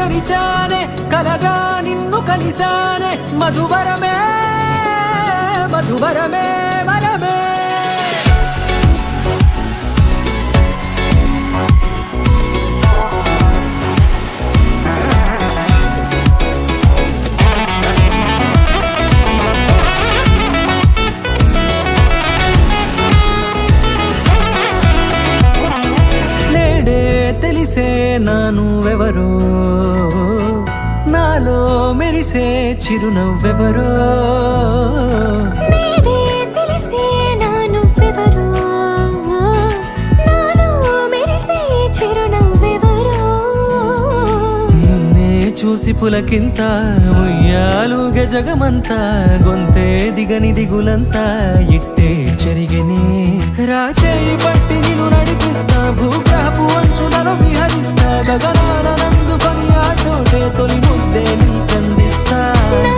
తెరిచానే కలగా నిన్ను కలిసానే మధువరమే మధువరమే వరమే తెలిసే నానువెవరో నాలో మెరిసే చిరునవ్వెవరో నేడే తెలిసే నానువెవరో నాలో మెరిసే చిరునవ్వెవరో నిన్నే చూసి పులకింత ఉయ్యాలుగే జగమంతా గొంతే దిగని దిగులంతా ఇట్టే చెరిగెనే రాచేయి పట్టి నిన్ను నడిపిస్తా భూగ్రహపు అంచులలో విహరిస్తా గగనానందుకొని ఆ చోటే తొలి ముద్దే నీకందిస్తా నా